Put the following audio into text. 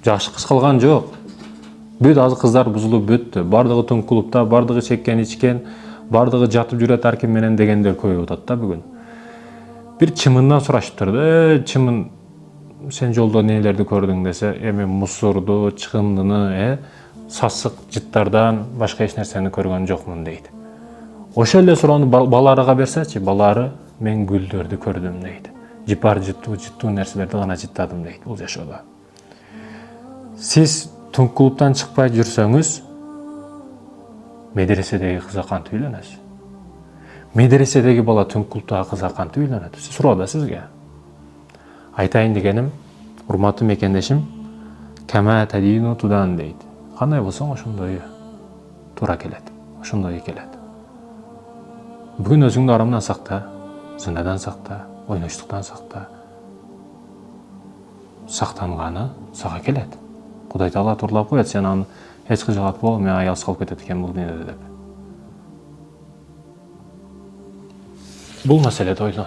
Жашы кыскалган жок. Бүт азы кыздар бузулуп бүттү. Бардыгы түнк клубда, бардыгы чеккен ичкен, бардыгы жатып жүрөт аркин менен дегендер көбөйүп атат да бүгүн. Бир чымындан сурашыптыр. Чымын, сен жолдо нелерди көрдүң десе, эми мусорду, чыгындыны, сасык жыттардан башка эч нерсени көргөн жокмун дейт. Ошол эле суроону баларыга берсечи, балары мен гүлдөрдү көрдүм дейт. Жыпар жыттуу нерселерди гана жыттадым дейт бул жашоодо. Сиз түнк клубдан чыкпай жүрсөңүз, медреседеги кызга кантип үйлөнөсүз? Медреседеги бала түнк клубдагы кызга кантип үйлөнөт? Суроо сизге. Айтайын дегеним, урматтуу мекендешим, кама тадину тудан дейт. Кандай болсоң ошондой туура келет, ошондой келет. Бүгүн өзүңдү арамдан сакта, зынадан сакта, ойноштуктан сакта. Сактанганы сага келет. Кудай Таала турлап коет, сен аны эч кыжалат бол, мен аялсыз калып кетет экен бул дүйнөдө деп. Бул маселеде ойлон.